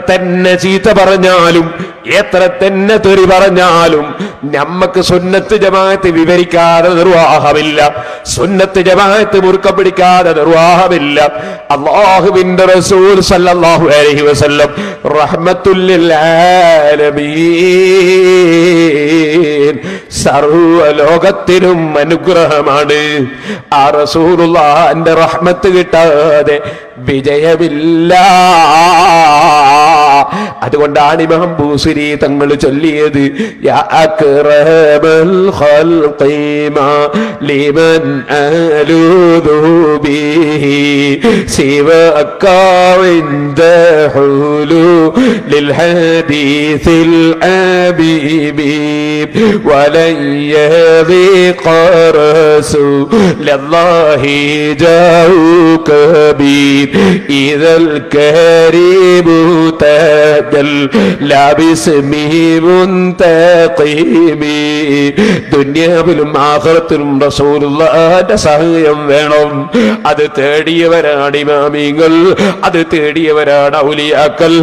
തന്നെ ചീത്ത പറഞ്ഞാലും എത്ര തന്നെ തെറി പറഞ്ഞാലും നമ്മക്ക് സുന്നത്ത് ജമാഅത്ത് വിവരിക്കാതെ നിർവാഹമില്ല, സുന്നത്ത് ജമാഅത്ത് മുറുക്കം പിടിക്കാതെ നിർവാഹമില്ല. അല്ലാഹുവിന്റെ റസൂൽ സല്ലല്ലാഹു അലൈഹി വസല്ലം റഹ്മത്തുൽ ലിൽ ആലമീൻ, സർവ്വ ലോകത്തിനും അനുഗ്രഹമാണ്. ആ റസൂലുള്ളാഹിന്റെ റഹ്മത്ത് കിട്ടാതെ വിജയമില്ല. അതുകൊണ്ടാണ് ഇമാം ബൂസിരി തങ്ങൾ ചൊല്ലിയത് യാ അക്റമൽ ഖൽഖി മാ ലിമൻ അലൂദു ബിഹി സിവക ഇൻദ ഹുലൂലിൽ ഹദീസിൽ ഹബീബി വലൻ യദിഖ റസൂലല്ലാഹി ജാഉക ബി ഇദൽ കരീമു ദുനിയാവിലും ആഖിറത്തിലും റസൂലുള്ളാഹിന്റെ സഹായം വേണം. അത് തേടിയവരാണ് ഇമാമിങ്ങൾ, അത് തേടിയവരാണ് ഔലിയാക്കൾ,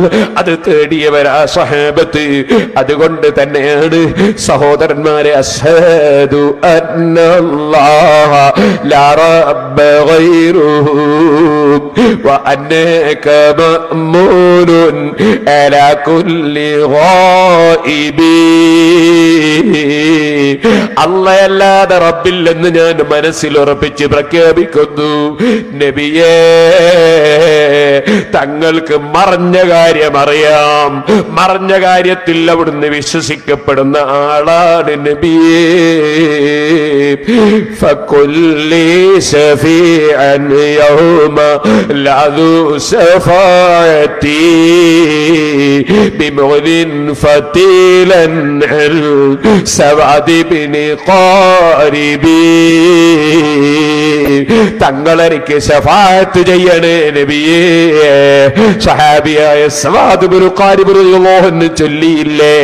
അത് തേടിയവരാ സ്വഹാബത്ത്. അതുകൊണ്ട് തന്നെയാണ് സഹോദരന്മാരെ അശ്ഹദു അന്നല്ലാഹ ലാ റബ്ബ ഗൈറുഹു വ അന്നക മഅ്മൂനുൻ അലാ കുല്ലി ഗായിബി. അല്ലാഹുവല്ലാതെ റബ്ബില്ലെന്ന് ഞാൻ മനസ്സിൽ ഉറപ്പിച്ച് പ്രഖ്യാപിക്കുന്നു. നബിയേ, തങ്ങൾക്ക് മറഞ്ഞ കാര്യം അറിയാം, മറഞ്ഞ കാര്യത്തിൽ അവിടുന്ന് വിശ്വസിക്കപ്പെടുന്ന ആളാണ് നബിയേ. ഫകുല്ലി ശഫീഅൻ യൗമ ലദു ശഫാഅതി ബിമുലിൻ ഫതീലൻ അൽ സവദി ബിനി ഖാരിബി. തങ്ങളെനിക്ക് ശഫാഅത്ത് ചെയ്യണേ നബിയേ. സഹാബിയായ സവാദ് ബിനു ഖാരിബ് റളിയല്ലാഹു അൻഹു ചൊല്ലിയില്ലേ,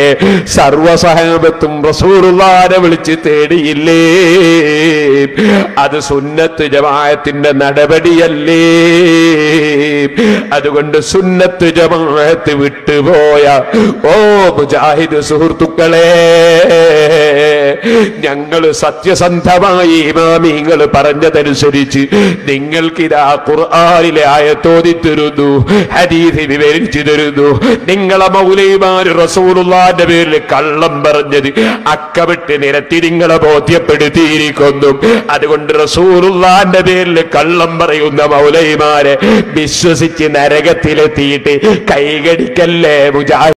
സർവ്വ സഹാബത്തും റസൂലുള്ളാഹിനെ വിളിച്ച് തേടിയില്ലേ? അത് സുന്നത്ത് ജമാഅത്തിന്റെ നടപടിയല്ലേ? അതുകൊണ്ട് സുന്നത്ത് ജമാഅത്ത് വിട്ടുപോയ ഓ മുജാഹിദ് സുഹൃത്തുക്കളെ, ഞങ്ങൾ സത്യസന്ധമായി ഇമാമിങ്ങൾ പറഞ്ഞതനുസരിച്ച് നിങ്ങൾക്കിതാ ഖുർആനിലെ ആയത്തോതി തരുന്നു, ഹദീസ് വിവരിച്ചു തരുന്നു. നിങ്ങളെ മൗലവിമാര് റസൂലുള്ളാഹിന്റെ പേരിൽ കള്ളം പറഞ്ഞത് അക്കമിട്ട് നിരത്തി നിങ്ങളെ ബോധ്യപ്പെടുത്തിയിരിക്കുന്നു. അതുകൊണ്ട് റസൂലുള്ളാഹിന്റെ പേരിൽ കള്ളം പറയുന്ന മൗലവിമാരെ വിശ്വസിച്ച് നരകത്തിലെത്തിയിട്ട് കൈകടിക്കല്ലേ മുജാഹിദ്.